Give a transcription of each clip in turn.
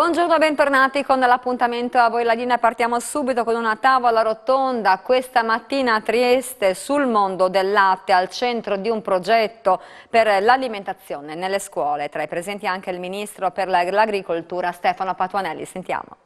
Buongiorno e bentornati con l'appuntamento a voi Ladina. Partiamo subito con una tavola rotonda questa mattina a Trieste sul mondo del latte, al centro di un progetto per l'alimentazione nelle scuole. Tra i presenti anche il ministro per l'agricoltura Stefano Patuanelli. Sentiamo.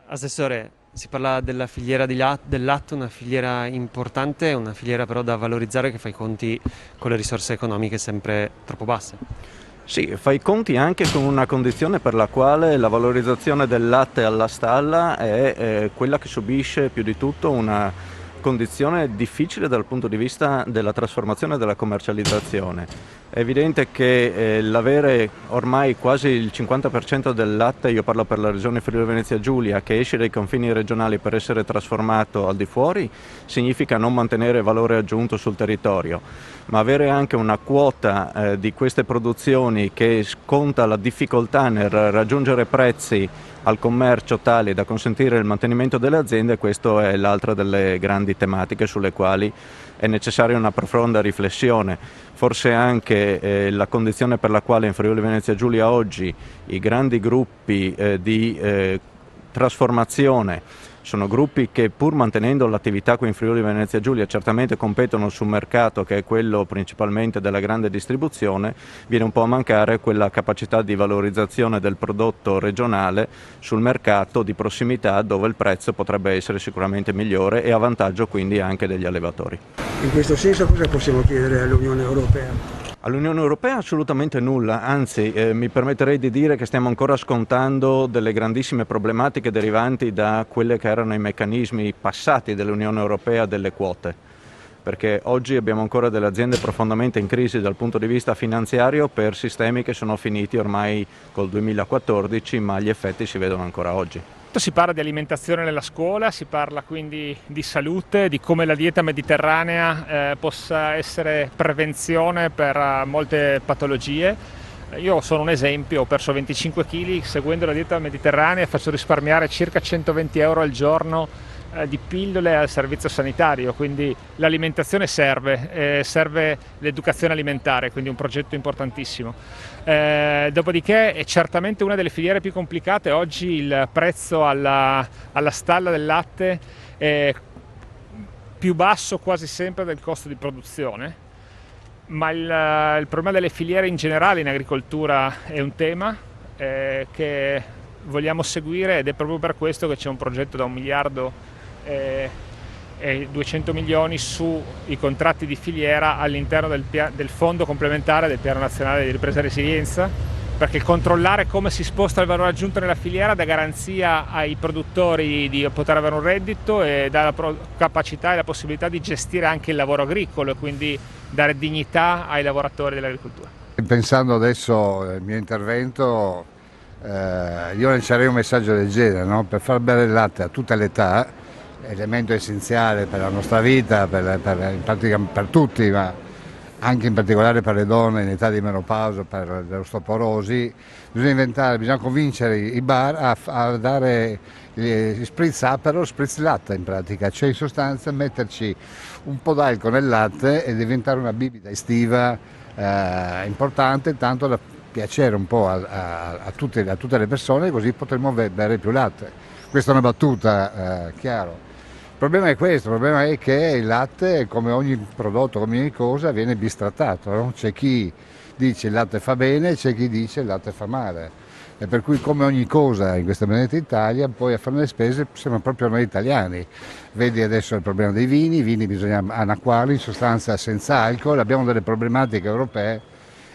Assessore, si parla della filiera del latte, una filiera importante, una filiera però da valorizzare che fa i conti con le risorse economiche sempre troppo basse. Sì, fa i conti anche con una condizione per la quale la valorizzazione del latte alla stalla è quella che subisce più di tutto una condizione difficile dal punto di vista della trasformazione e della commercializzazione. È evidente che l'avere ormai quasi il 50% del latte, io parlo per la regione Friuli Venezia Giulia, che esce dai confini regionali per essere trasformato al di fuori, significa non mantenere valore aggiunto sul territorio, ma avere anche una quota di queste produzioni che sconta la difficoltà nel raggiungere prezzi al commercio tali da consentire il mantenimento delle aziende, questa è l'altra delle grandi tematiche sulle quali è necessaria una profonda riflessione. Forse anche la condizione per la quale in Friuli Venezia Giulia oggi i grandi gruppi di trasformazione sono gruppi che, pur mantenendo l'attività qui in Friuli Venezia Giulia, certamente competono sul mercato, che è quello principalmente della grande distribuzione, viene un po' a mancare quella capacità di valorizzazione del prodotto regionale sul mercato di prossimità, dove il prezzo potrebbe essere sicuramente migliore e a vantaggio quindi anche degli allevatori. In questo senso cosa possiamo chiedere all'Unione Europea? All'Unione Europea assolutamente nulla, anzi mi permetterei di dire che stiamo ancora scontando delle grandissime problematiche derivanti da quelli che erano i meccanismi passati dell'Unione Europea delle quote, perché oggi abbiamo ancora delle aziende profondamente in crisi dal punto di vista finanziario per sistemi che sono finiti ormai col 2014, ma gli effetti si vedono ancora oggi. Si parla di alimentazione nella scuola, si parla quindi di salute, di come la dieta mediterranea possa essere prevenzione per molte patologie. Io sono un esempio, ho perso 25 kg seguendo la dieta mediterranea e faccio risparmiare circa 120 euro al giorno di pillole al servizio sanitario, quindi l'alimentazione serve l'educazione alimentare, quindi un progetto importantissimo. Dopodiché è certamente una delle filiere più complicate. Oggi il prezzo alla stalla del latte è più basso quasi sempre del costo di produzione, ma il problema delle filiere in generale in agricoltura è un tema che vogliamo seguire, ed è proprio per questo che c'è un progetto da 1 miliardo e 200 milioni sui contratti di filiera all'interno del fondo complementare del Piano Nazionale di Ripresa e Resilienza, perché controllare come si sposta il valore aggiunto nella filiera dà garanzia ai produttori di poter avere un reddito e dà la capacità e la possibilità di gestire anche il lavoro agricolo e quindi dare dignità ai lavoratori dell'agricoltura. Pensando adesso al mio intervento, io lancerei un messaggio del genere, no? Per far bere il latte a tutte le età, elemento essenziale per la nostra vita, per tutti, ma anche in particolare per le donne in età di menopausa, per le osteoporosi, bisogna convincere i bar a dare gli spritz Aperol, spritz latte in pratica, cioè in sostanza metterci un po' d'alcol nel latte e diventare una bibita estiva importante, tanto da piacere un po' a tutte le persone, così potremo bere più latte. Questa è una battuta, chiaro. Il problema è questo, il problema è che il latte, come ogni prodotto, come ogni cosa, viene bistrattato, no? C'è chi dice il latte fa bene, c'è chi dice il latte fa male. E per cui, come ogni cosa in questa benedetta Italia, poi a fare le spese siamo proprio noi italiani. Vedi adesso il problema dei vini, bisogna annacquarli, in sostanza senza alcol, abbiamo delle problematiche europee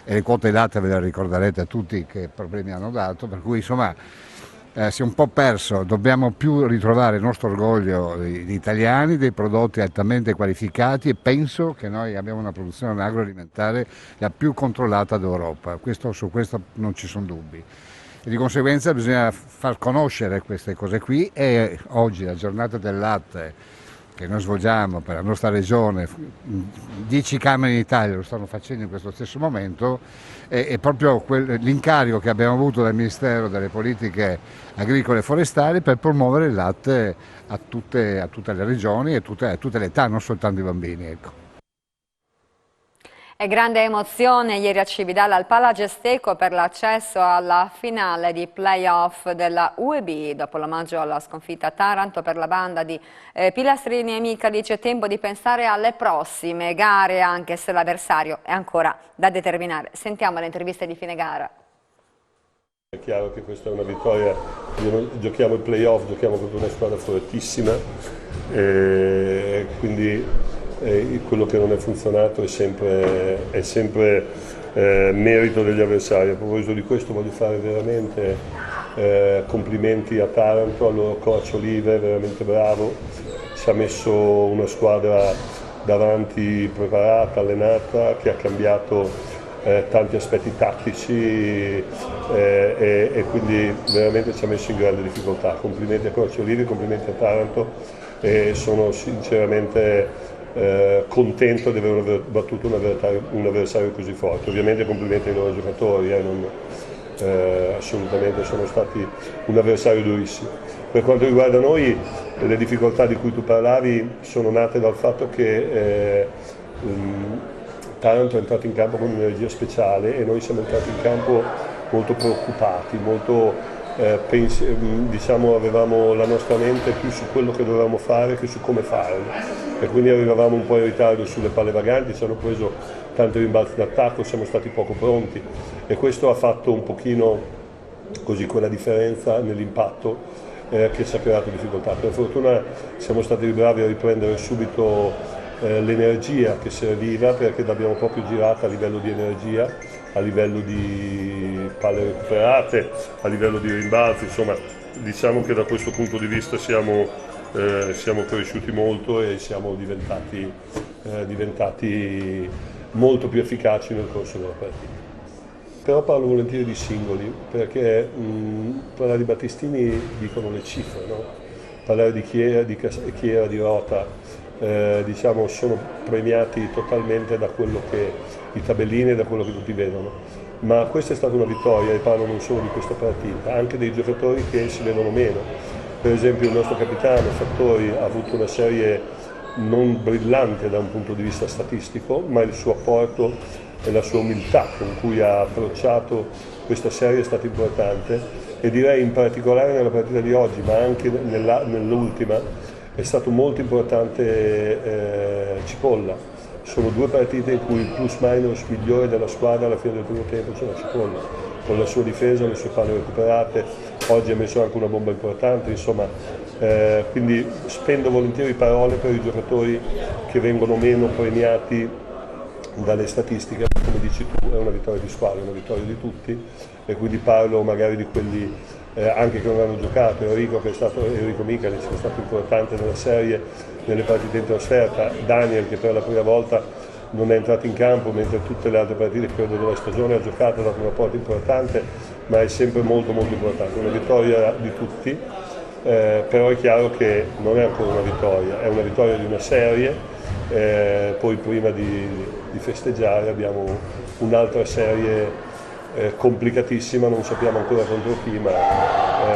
e le quote latte ve le ricorderete a tutti che problemi hanno dato, per cui insomma si è un po' perso, dobbiamo più ritrovare il nostro orgoglio di italiani, dei prodotti altamente qualificati, e penso che noi abbiamo una produzione agroalimentare la più controllata d'Europa, su questo non ci sono dubbi. E di conseguenza bisogna far conoscere queste cose qui, e oggi la giornata del latte che noi svolgiamo per la nostra regione, 10 Camere in Italia lo stanno facendo in questo stesso momento, è proprio l'incarico che abbiamo avuto dal Ministero delle Politiche Agricole e Forestali per promuovere il latte a tutte le regioni e a tutte le età, non soltanto i bambini. Ecco. E grande emozione ieri a Cividale al Palagesteco per l'accesso alla finale di playoff della UEB. Dopo l'omaggio alla sconfitta a Taranto per la banda di Pilastrini e Micali c'è tempo di pensare alle prossime gare, anche se l'avversario è ancora da determinare. Sentiamo le interviste di fine gara. È chiaro che questa è una vittoria, giochiamo il playoff, giochiamo contro una squadra fortissima, quindi quello che non è funzionato è sempre merito degli avversari. A proposito di questo voglio fare veramente complimenti a Taranto, al loro coach Olive, veramente bravo, ci ha messo una squadra davanti preparata, allenata, che ha cambiato tanti aspetti tattici e quindi veramente ci ha messo in grande difficoltà. Complimenti a coach Olive, complimenti a Taranto e sono sinceramente contento di aver battuto un avversario così forte. Ovviamente complimenti ai loro giocatori, assolutamente sono stati un avversario durissimo. Per quanto riguarda noi, le difficoltà di cui tu parlavi sono nate dal fatto che Taranto è entrato in campo con un'energia speciale e noi siamo entrati in campo molto preoccupati, diciamo avevamo la nostra mente più su quello che dovevamo fare che su come farlo e quindi arrivavamo un po' in ritardo sulle palle vaganti, ci hanno preso tanti rimbalzi d'attacco, siamo stati poco pronti e questo ha fatto un pochino così quella differenza nell'impatto che ci ha creato difficoltà. Per fortuna siamo stati bravi a riprendere subito l'energia che serviva perché l'abbiamo proprio girata a livello di energia, a livello di palle recuperate, a livello di rimbalzi, insomma diciamo che da questo punto di vista siamo cresciuti molto e siamo diventati molto più efficaci nel corso della partita. Però parlo volentieri di singoli perché parlare di Battistini dicono le cifre, no? Parlare di Chiera, di Rota, diciamo sono premiati totalmente da quello che i tabellini e da quello che tutti vedono, ma questa è stata una vittoria e parlo non solo di questa partita, anche dei giocatori che si vedono meno. Per esempio il nostro capitano Fattori ha avuto una serie non brillante da un punto di vista statistico, ma il suo apporto e la sua umiltà con cui ha approcciato questa serie è stata importante e direi in particolare nella partita di oggi, ma anche nell'ultima, è stato molto importante Cipolla. Sono due partite in cui il plus minus migliore della squadra alla fine del primo tempo c'era Cipolla, con la sua difesa, le sue palle recuperate, oggi ha messo anche una bomba importante, insomma, quindi spendo volentieri parole per i giocatori che vengono meno premiati dalle statistiche, come dici tu è una vittoria di squadra, è una vittoria di tutti e quindi parlo magari di quelli anche che non hanno giocato, Enrico Micali che è stato importante nella serie, nelle partite in trasferta, Daniel che per la prima volta non è entrato in campo mentre tutte le altre partite credo della stagione ha giocato, ha dato un apporto importante, ma è sempre molto importante, una vittoria di tutti, però è chiaro che non è ancora una vittoria, è una vittoria di una serie, poi prima di festeggiare abbiamo un'altra serie complicatissima, non sappiamo ancora contro chi, ma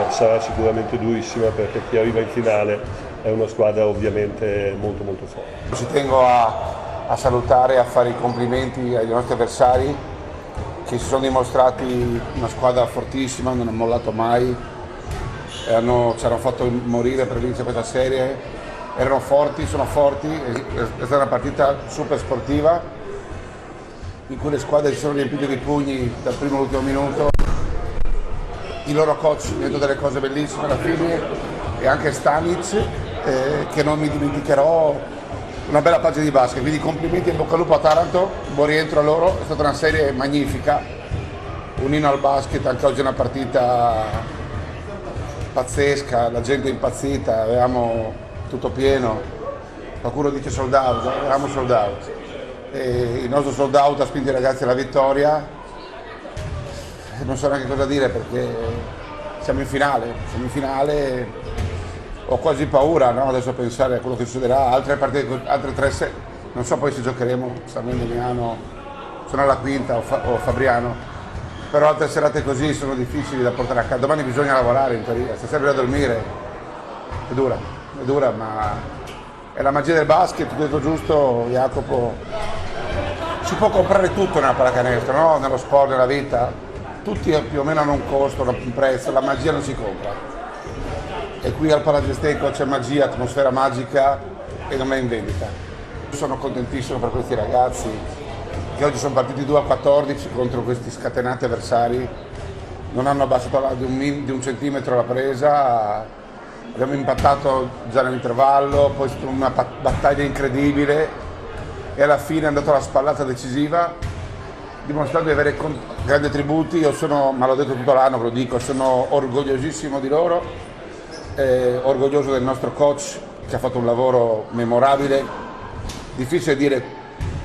sarà sicuramente durissima perché chi arriva in finale è una squadra ovviamente molto forte. Ci tengo a salutare e a fare i complimenti ai nostri avversari che si sono dimostrati una squadra fortissima, non hanno mollato mai, ci hanno fatto morire per l'inizio di questa serie, erano forti, sono forti, è stata una partita super sportiva in cui le squadre si sono riempite di pugni dal primo all'ultimo minuto, il loro coach ha detto delle cose bellissime alla fine e anche Stanic che non mi dimenticherò, una bella pagina di basket, quindi complimenti e in bocca al lupo a Taranto, buon rientro a loro, è stata una serie magnifica, un inno al basket, anche oggi è una partita pazzesca, la gente è impazzita, avevamo tutto pieno, qualcuno dice sold out, avevamo sold out. E il nostro sold out ha spinto i ragazzi alla vittoria, non so neanche cosa dire perché siamo in finale, ho quasi paura, no? Adesso a pensare a quello che succederà, altre partite, altre 3 non so poi se giocheremo, stanno in Milano, sono alla quinta o Fabriano, però altre serate così sono difficili da portare a casa, domani bisogna lavorare in teoria, stasera bisogna dormire, è dura ma è la magia del basket, tu hai detto giusto Jacopo, si può comprare tutto nella pallacanestro, no? Nello sport, nella vita, tutti più o meno hanno un costo, un prezzo, la magia non si compra. E qui al Palagesteco c'è magia, atmosfera magica e non è in vendita. Sono contentissimo per questi ragazzi che oggi sono partiti 2-14 contro questi scatenati avversari, non hanno abbassato di un centimetro la presa, abbiamo impattato già nell'intervallo, poi è stata una battaglia incredibile e alla fine è andata la spallata decisiva, dimostrando di avere grandi attributi. Io sono, ma l'ho detto tutto l'anno, ve lo dico, sono orgogliosissimo di loro, orgoglioso del nostro coach che ha fatto un lavoro memorabile. Difficile dire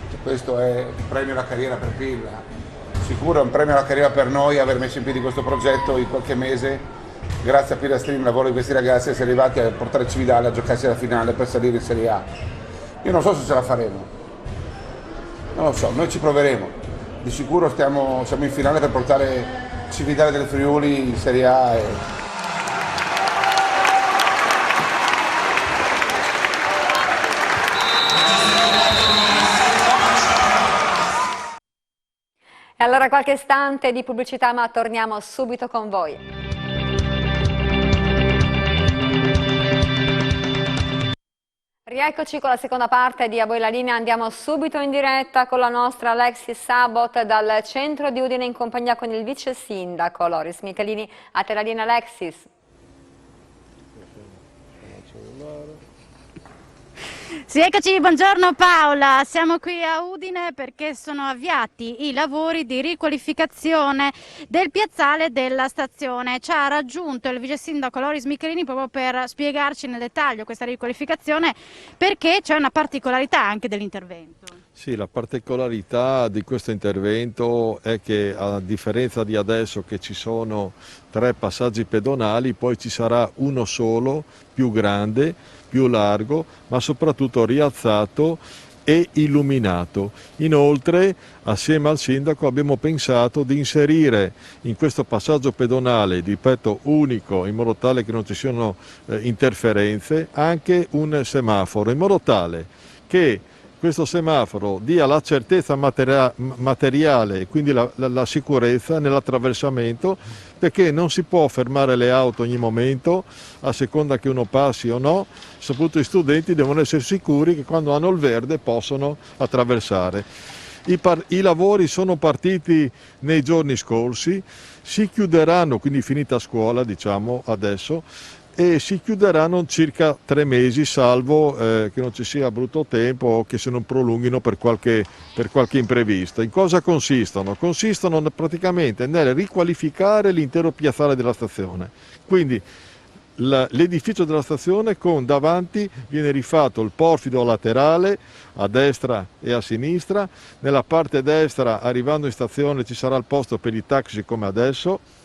che questo è il premio alla carriera per Pilla, sicuro è un premio alla carriera per noi aver messo in piedi questo progetto in qualche mese. Grazie a Pilastrini, il lavoro di questi ragazzi, essere arrivati a portare Cividale a giocarsi la finale per salire in Serie A. Io non so se ce la faremo. Non lo so, noi ci proveremo, di sicuro siamo in finale per portare Cividale del Friuli in Serie A. E allora qualche istante di pubblicità, ma torniamo subito con voi. Rieccoci con la seconda parte di A voi la linea, andiamo subito in diretta con la nostra Alexis Sabot dal centro di Udine in compagnia con il vice sindaco Loris Michelini. A te la linea, Alexis. Sì, eccoci, buongiorno Paola, siamo qui a Udine perché sono avviati i lavori di riqualificazione del piazzale della stazione. Ci ha raggiunto il vice sindaco Loris Michelini proprio per spiegarci nel dettaglio questa riqualificazione, perché c'è una particolarità anche dell'intervento. Sì, la particolarità di questo intervento è che, a differenza di adesso che ci sono 3 passaggi pedonali, poi ci sarà uno solo, più grande, più largo, ma soprattutto rialzato e illuminato. Inoltre, assieme al sindaco, abbiamo pensato di inserire in questo passaggio pedonale, ripeto, unico, in modo tale che non ci siano interferenze, anche un semaforo, in modo tale che questo semaforo dia la certezza materiale e quindi la sicurezza nell'attraversamento, perché non si può fermare le auto ogni momento a seconda che uno passi o no. Soprattutto gli studenti devono essere sicuri che quando hanno il verde possono attraversare. I lavori sono partiti nei giorni scorsi, si chiuderanno, quindi finita scuola diciamo adesso, e si chiuderanno circa 3 mesi, salvo che non ci sia brutto tempo o che se non prolunghino per qualche imprevisto. In cosa consistono? Consistono praticamente nel riqualificare l'intero piazzale della stazione. Quindi l'edificio della stazione, con davanti viene rifatto il porfido laterale a destra e a sinistra. Nella parte destra, arrivando in stazione, ci sarà il posto per i taxi come adesso.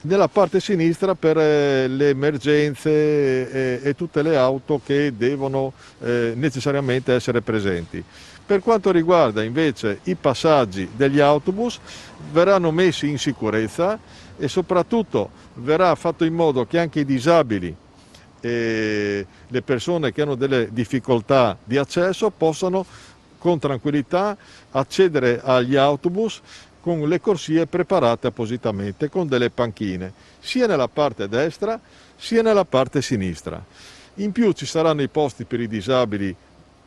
Nella parte sinistra per le emergenze e tutte le auto che devono necessariamente essere presenti. Per quanto riguarda invece i passaggi degli autobus, verranno messi in sicurezza e soprattutto verrà fatto in modo che anche i disabili e le persone che hanno delle difficoltà di accesso possano con tranquillità accedere agli autobus con le corsie preparate appositamente, con delle panchine, sia nella parte destra sia nella parte sinistra. In più ci saranno i posti per i disabili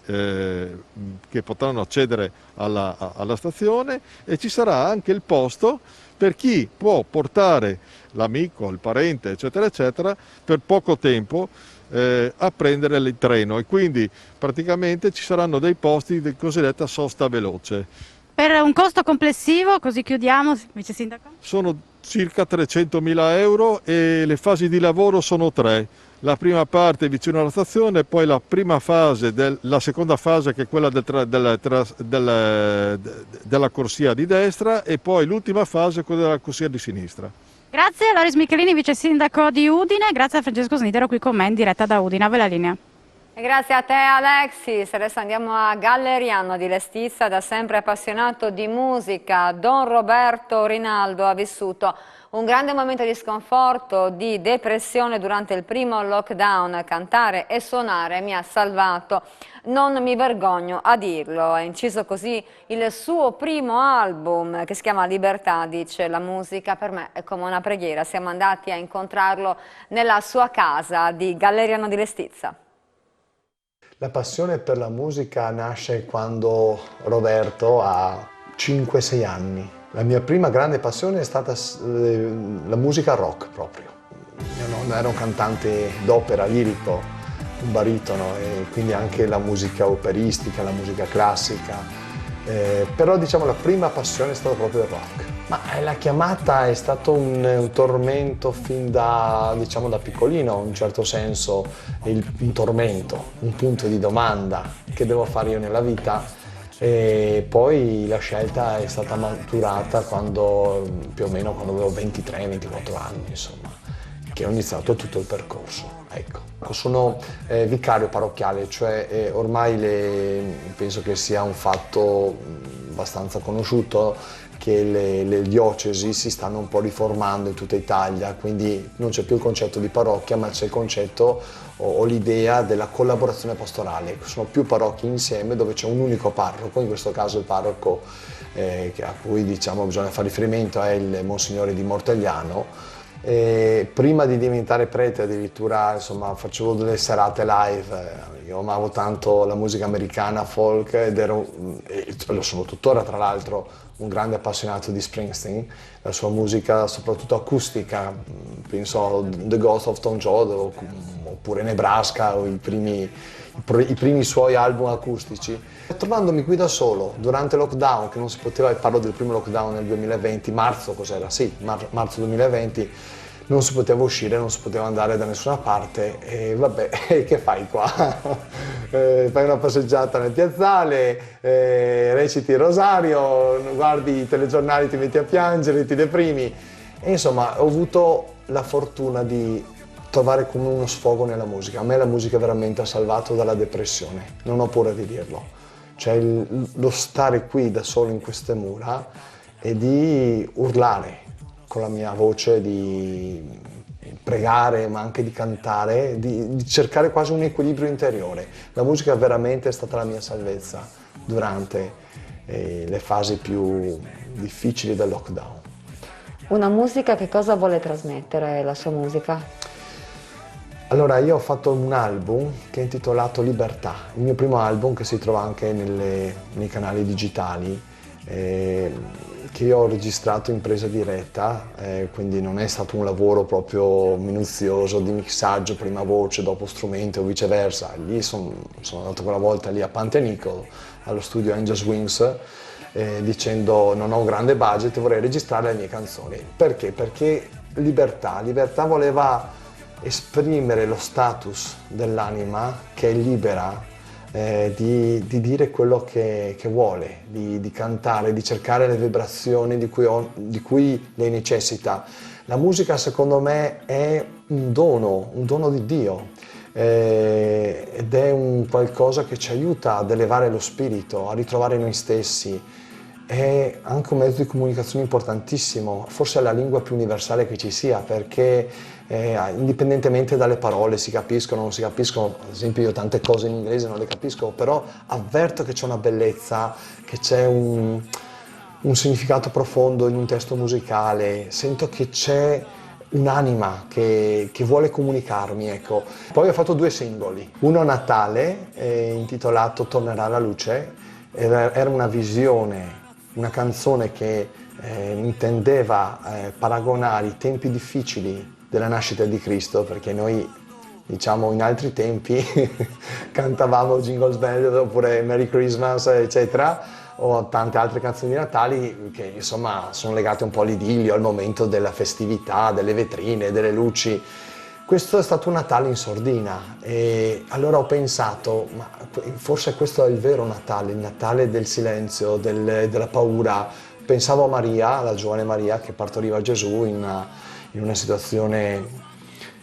che potranno accedere alla stazione, e ci sarà anche il posto per chi può portare l'amico, il parente, eccetera, eccetera, per poco tempo a prendere il treno, e quindi praticamente ci saranno dei posti di cosiddetta sosta veloce. Per un costo complessivo, così chiudiamo, vice sindaco? Sono circa 300.000 euro e le fasi di lavoro sono 3. La prima parte vicino alla stazione, poi la seconda fase che è quella della corsia di destra, e poi l'ultima fase quella della corsia di sinistra. Grazie a Loris Michelini, vice sindaco di Udine, grazie a Francesco Snidero qui con me in diretta da Udine. A voi la linea. Grazie a te Alexis, adesso andiamo a Galleriano di Lestizza. Da sempre appassionato di musica, Don Roberto Rinaldo ha vissuto un grande momento di sconforto, di depressione durante il primo lockdown. Cantare e suonare mi ha salvato, non mi vergogno a dirlo. Ha inciso così il suo primo album che si chiama Libertà. Dice: la musica per me è come una preghiera. Siamo andati a incontrarlo nella sua casa di Galleriano di Lestizza. La passione per la musica nasce quando Roberto ha 5-6 anni. La mia prima grande passione è stata la musica rock proprio. Mio nonno era un cantante d'opera lirico, un baritono, e quindi anche la musica operistica, la musica classica. Però diciamo la prima passione è stata proprio il rock. Ma la chiamata è stato un tormento fin da, diciamo, da piccolino, in un certo senso, un tormento, un punto di domanda: che devo fare io nella vita? E poi la scelta è stata maturata più o meno quando avevo 23-24 anni, insomma, che ho iniziato tutto il percorso. Ecco. Sono vicario parrocchiale, cioè ormai penso che sia un fatto abbastanza conosciuto che le diocesi si stanno un po' riformando in tutta Italia, quindi non c'è più il concetto di parrocchia, ma c'è il concetto o l'idea della collaborazione pastorale. Sono più parrocchie insieme dove c'è un unico parroco, in questo caso il parroco a cui diciamo bisogna fare riferimento è il Monsignore di Mortegliano. Prima di diventare prete addirittura, insomma, facevo delle serate live. Io amavo tanto la musica americana, folk, lo sono tuttora tra l'altro, un grande appassionato di Springsteen, la sua musica soprattutto acustica, penso a The Ghost of Tom Joad oppure Nebraska o i primi suoi album acustici. Trovandomi qui da solo durante il lockdown, che non si poteva, parlo del primo lockdown nel 2020, marzo cos'era? Sì, marzo 2020, non si poteva uscire, non si poteva andare da nessuna parte e vabbè, che fai qua? Fai una passeggiata nel piazzale, reciti il rosario, guardi i telegiornali, ti metti a piangere, ti deprimi. E insomma, ho avuto la fortuna di trovare come uno sfogo nella musica. A me la musica veramente ha salvato dalla depressione, non ho paura di dirlo. Cioè lo stare qui da solo in queste mura e di urlare con la mia voce, di pregare ma anche di cantare, di cercare quasi un equilibrio interiore. La musica veramente è stata la mia salvezza durante le fasi più difficili del lockdown. Una musica, che cosa vuole trasmettere la sua musica? Allora, io ho fatto un album che è intitolato Libertà, il mio primo album che si trova anche nei canali digitali, che io ho registrato in presa diretta, quindi non è stato un lavoro proprio minuzioso di mixaggio, prima voce, dopo strumenti o viceversa. Lì sono andato quella volta lì a Pantenico, allo studio Angels Wings, dicendo: non ho un grande budget, vorrei registrare le mie canzoni. Perché? Perché Libertà voleva esprimere lo status dell'anima che è libera di dire quello che vuole, di cantare, di cercare le vibrazioni di cui lei necessita. La musica secondo me è un dono di Dio, ed è un qualcosa che ci aiuta ad elevare lo spirito, a ritrovare noi stessi. È anche un mezzo di comunicazione importantissimo, forse è la lingua più universale che ci sia, perché indipendentemente dalle parole si capiscono o non si capiscono. Ad esempio, io tante cose in inglese non le capisco, però avverto che c'è una bellezza, che c'è un significato profondo in un testo musicale, sento che c'è un'anima che vuole comunicarmi, ecco. Poi ho fatto 2 singoli, uno a Natale intitolato Tornerà la luce, era una visione, una canzone che intendeva paragonare i tempi difficili della nascita di Cristo, perché noi, diciamo, in altri tempi cantavamo Jingle Bells oppure Merry Christmas, eccetera, o tante altre canzoni di Natale che insomma sono legate un po' all'idillio, al momento della festività, delle vetrine, delle luci. Questo è stato un Natale in sordina e allora ho pensato, ma forse questo è il vero Natale, il Natale del silenzio, della paura. Pensavo a Maria, la giovane Maria che partoriva Gesù in una situazione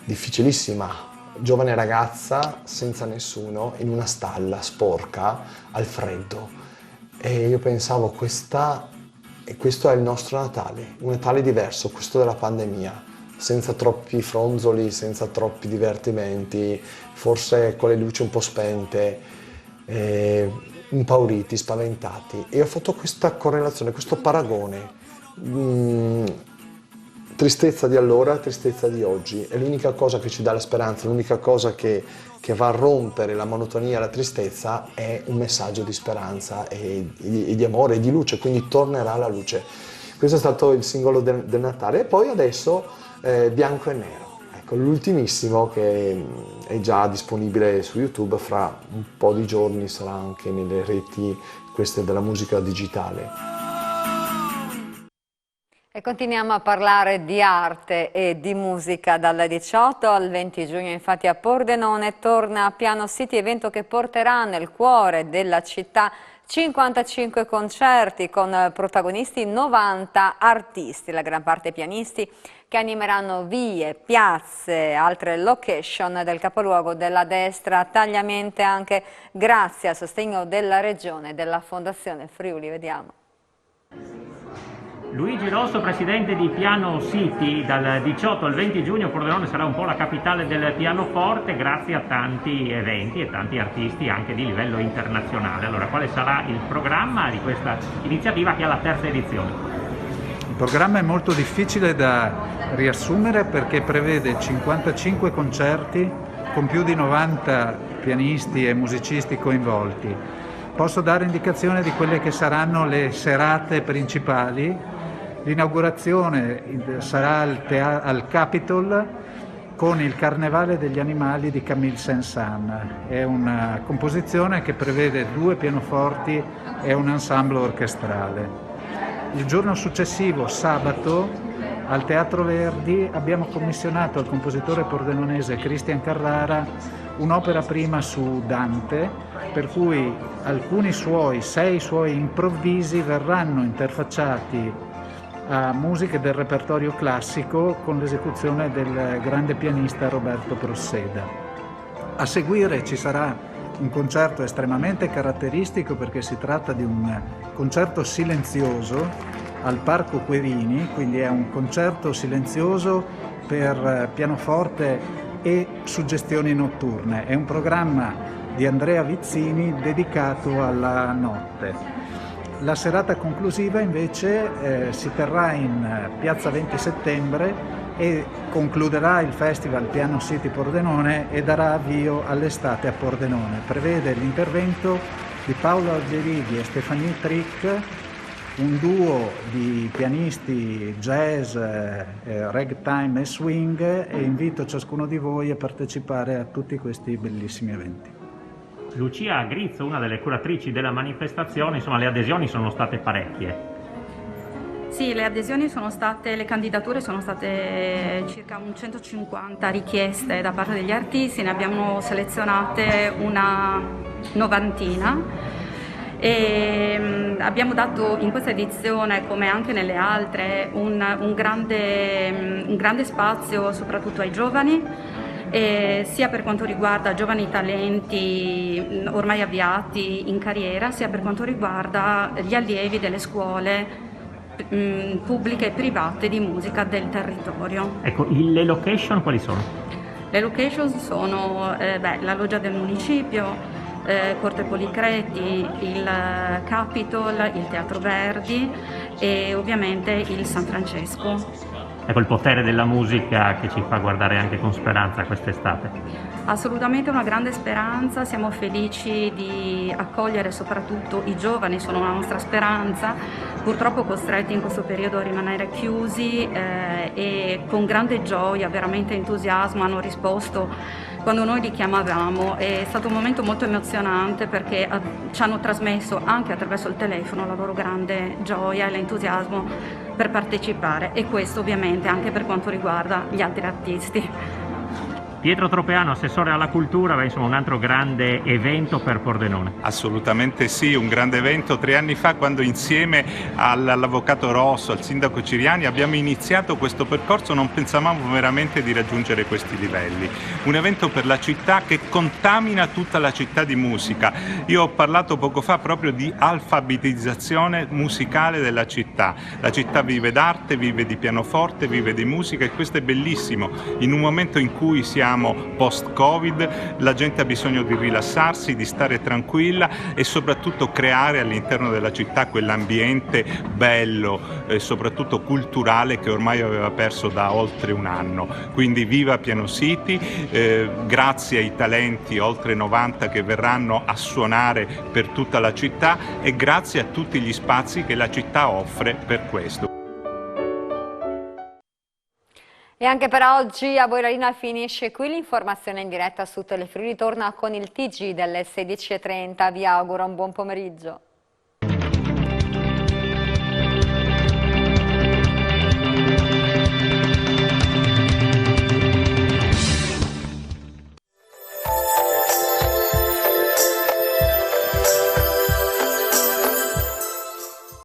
difficilissima, giovane ragazza senza nessuno, in una stalla sporca, al freddo. E io pensavo, questa E questo è il nostro Natale, un Natale diverso, questo della pandemia, senza troppi fronzoli, senza troppi divertimenti, forse con le luci un po' spente, impauriti, spaventati. E ho fatto questa correlazione, questo paragone, tristezza di allora, tristezza di oggi. È l'unica cosa che ci dà la speranza, l'unica cosa che va a rompere la monotonia e la tristezza è un messaggio di speranza e di amore e di luce, quindi tornerà la luce. Questo è stato il singolo del Natale. E poi adesso Bianco e Nero, ecco, l'ultimissimo, che è già disponibile su YouTube, fra un po' di giorni sarà anche nelle reti queste della musica digitale. E continuiamo a parlare di arte e di musica. Dal 18 al 20 giugno infatti a Pordenone torna Piano City, evento che porterà nel cuore della città 55 concerti con protagonisti 90 artisti, la gran parte pianisti, che animeranno vie, piazze, altre location del capoluogo della destra, tagliamente anche grazie al sostegno della Regione e della Fondazione Friuli. Vediamo. Luigi Rosso, presidente di Piano City. Dal 18 al 20 giugno Pordenone sarà un po' la capitale del pianoforte grazie a tanti eventi e tanti artisti anche di livello internazionale. Allora, quale sarà il programma di questa iniziativa che ha la terza edizione? Il programma è molto difficile da riassumere perché prevede 55 concerti con più di 90 pianisti e musicisti coinvolti. Posso dare indicazione di quelle che saranno le serate principali. L'inaugurazione sarà al Capitol con il Carnevale degli Animali di Camille Saint-Saëns. È una composizione che prevede 2 pianoforti e un ensemble orchestrale. Il giorno successivo, sabato, al Teatro Verdi abbiamo commissionato al compositore pordenonese Cristian Carrara un'opera prima su Dante, per cui alcuni 6 suoi improvvisi verranno interfacciati a musiche del repertorio classico con l'esecuzione del grande pianista Roberto Prosseda. A seguire ci sarà un concerto estremamente caratteristico perché si tratta di un concerto silenzioso al Parco Querini, quindi è un concerto silenzioso per pianoforte e suggestioni notturne. È un programma di Andrea Vizzini dedicato alla notte. La serata conclusiva invece si terrà in piazza 20 settembre e concluderà il festival Piano City Pordenone e darà avvio all'estate a Pordenone. Prevede l'intervento di Paolo Algerighi e Stefanie Trick, un duo di pianisti jazz, ragtime e swing, e invito ciascuno di voi a partecipare a tutti questi bellissimi eventi. Lucia Grizzo, una delle curatrici della manifestazione, insomma le adesioni sono state parecchie. Sì, le candidature sono state circa 150 richieste da parte degli artisti, ne abbiamo selezionate una novantina e abbiamo dato in questa edizione, come anche nelle altre, un grande spazio soprattutto ai giovani, sia per quanto riguarda giovani talenti ormai avviati in carriera, sia per quanto riguarda gli allievi delle scuole pubbliche e private di musica del territorio. Ecco, le location quali sono? Le location sono la loggia del municipio, Corte Policreti, il Capitol, il Teatro Verdi e ovviamente il San Francesco. Ecco il potere della musica che ci fa guardare anche con speranza quest'estate. Assolutamente una grande speranza, siamo felici di accogliere soprattutto i giovani, sono la nostra speranza, purtroppo costretti in questo periodo a rimanere chiusi e con grande gioia, veramente entusiasmo hanno risposto quando noi li chiamavamo. È stato un momento molto emozionante perché ci hanno trasmesso anche attraverso il telefono la loro grande gioia e l'entusiasmo per partecipare, e questo ovviamente anche per quanto riguarda gli altri artisti. Pietro Tropeano, assessore alla cultura, insomma un altro grande evento per Pordenone. Assolutamente sì, un grande evento. 3 anni fa, quando insieme all'Avvocato Rosso, al sindaco Ciriani abbiamo iniziato questo percorso, non pensavamo veramente di raggiungere questi livelli. Un evento per la città che contamina tutta la città di musica. Io ho parlato poco fa proprio di alfabetizzazione musicale della città. La città vive d'arte, vive di pianoforte, vive di musica, e questo è bellissimo. In un momento in cui siamo post-Covid, la gente ha bisogno di rilassarsi, di stare tranquilla e soprattutto creare all'interno della città quell'ambiente bello e soprattutto culturale che ormai aveva perso da oltre un anno. Quindi viva Piano City, grazie ai talenti, oltre 90 che verranno a suonare per tutta la città, e grazie a tutti gli spazi che la città offre per questo. E anche per oggi a Boirarina finisce qui l'informazione in diretta su Telefriuli, torna con il TG delle 16:30. Vi auguro un buon pomeriggio.